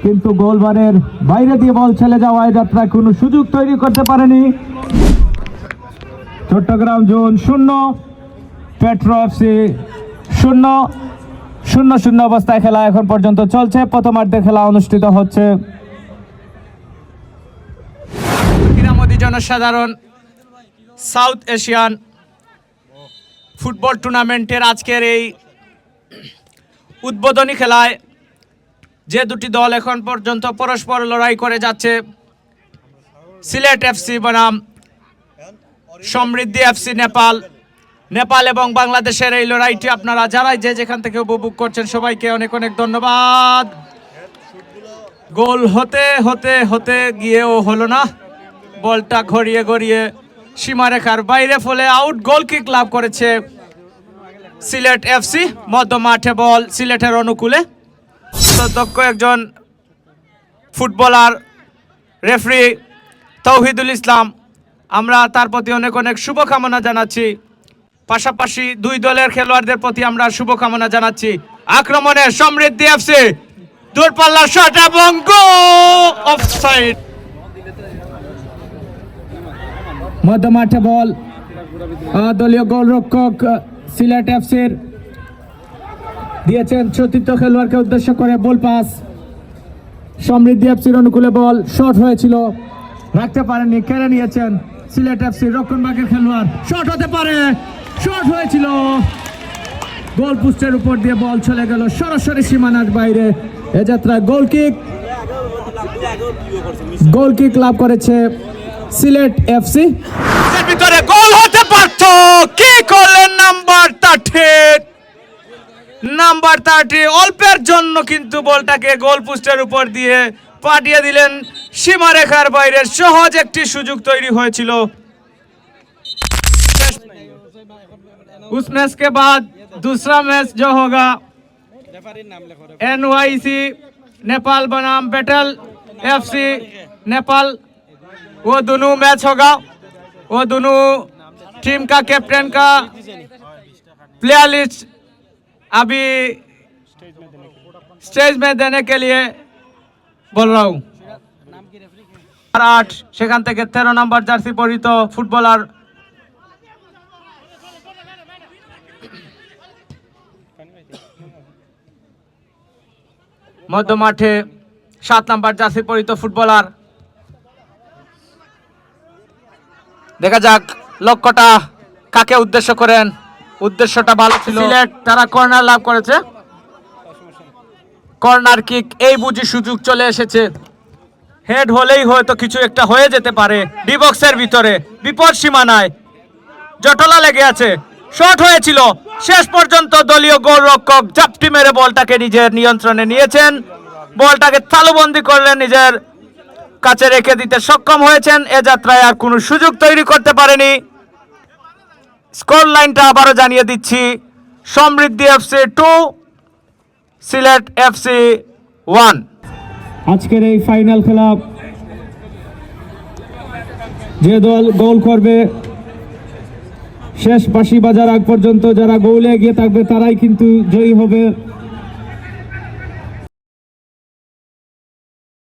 কিন্তু গোলবারের বাইরে দিয়ে বল চলে যাওয়ায় যাত্রায় কোনো সুযোগ তৈরি করতে পারেনি। চট্টগ্রাম জোন 0, পেট্রো এফসি 0-0 অবস্থায় খেলা এখন পর্যন্ত চলছে। প্রথমার্ধের খেলা অনুষ্ঠিত হচ্ছে। ক্রীড়ামোদী জনসাধারণ, সাউথ এশিয়ান ফুটবল টুর্নামেন্টের আজকের এই উদ্বোধনী খেলায় যে দুটি দল এখন পর্যন্ত পরস্পর লড়াই করে যাচ্ছে, সিলেট এফসি বনাম সমৃদ্ধি এফসি নেপাল এবং বাংলাদেশের এই লড়াইটি আপনারা যারাই যেখান থেকে উপভোগ করছেন সবাইকে অনেক অনেক ধন্যবাদ। গোল হতে হতে হতে গিয়েও হলো না, বলটা গড়িয়ে সীমারেখার বাইরে, ফলে আউট গোল কিক লাভ করেছে সিলেট এফসি। মধ্য মাঠে বল সিলেটের অনুকূলে। দক্ষ একজন ফুটবলার রেফারি তৌহিদুল ইসলাম, আমরা তার প্রতি অনেক অনেক শুভকামনা জানাচ্ছি। পাশাপাশি দুই দলের খেলোয়াড়দের প্রতি আমরা শুভকামনা জানাচ্ছি। আক্রমণে সমৃদ্ধি এফসি, দূরপাল্লার শট এবং গোল, অফসাইড। মধ্য মাঠে বল দলীয় গোলরক্ষক সিলেট এফসির দিয়েছেন চতুর্থ খেলোয়াড়কে উদ্দেশ্য করে বল পাস। সমৃদ্ধি এফসির অনুকূলে বল শট হয়েছিল, রাখতে পারেননি, কেড়ে নিয়েছেন সিলেট এফসির রক্ষণভাগের খেলোয়াড়। শট হতে পারে, শট হয়েছিল, গোল পোস্টের উপর দিয়ে বল চলে গেল সরাসরি সীমানার বাইরে। এ যাত্রায় গোল কিক লাভ করেছে সিলেট এফসি। ভিতরে গোল হতে পারত, কি করলেন নাম্বার 30 অল্পের জন্য কিন্তু বলটাকে গোল পোস্টের উপর দিয়ে পাঠিয়ে দিলেন সীমারেখার বাইরে। সহজ একটি সুযোগ তৈরি হয়েছিল। उस मैच के बाद दूसरा मैच जो होगा NYC नेपाल बनाम बैटल एफसी नेपाल, वो दोनों मैच होगा। वो दोनों टीम का कैप्टन का प्लेयर लिस्ट अभी स्टेज में देने के लिए बोल रहा हूँ। 8 সেখান থেকে 13 নম্বর জার্সি পরিহিত ফুটবলার মধ্য মাঠে 7 নম্বর জার্সি পরিহিত ফুটবলার। দেখা যাক লক্ষ্যটা কাকে উদ্দেশ্য করেন। উদ্দেশ্যটা ভালো ছিল। সিলেট তারা কর্নার লাভ করেছে, কর্নার কিক। এই বুঝি সুযোগ চলে এসেছে, হেড হলেই হয়তো কিছু একটা হয়ে যেতে পারে। ডি বক্সের ভিতরে বিপদ সীমানায় জটলা লেগে আছে, শট হয়েছিল। শেষ পর্যন্ত দলীয় গোলরক্ষক জাপটি মেরে বলটাকে নিজের নিয়ন্ত্রণে নিয়েছেন, বলটাকে তালুবন্দি করলেন, নিজের কাছে রেখে দিতে সক্ষম হয়েছেন। এ যাত্রায় আর কোনো সুযোগ তৈরি করতে পারেনি। স্কোর লাইনটা আবারও জানিয়ে দিচ্ছি, সমৃদ্ধি এফসি 2, সিলেট এফসি 1। আজকের এই ফাইনাল খেলা যে দল গোল করবে শেষ বাঁশি বাজার আগ পর্যন্ত যারা গোলে এগিয়ে থাকবে তারাই কিন্তু জয়ী হবে।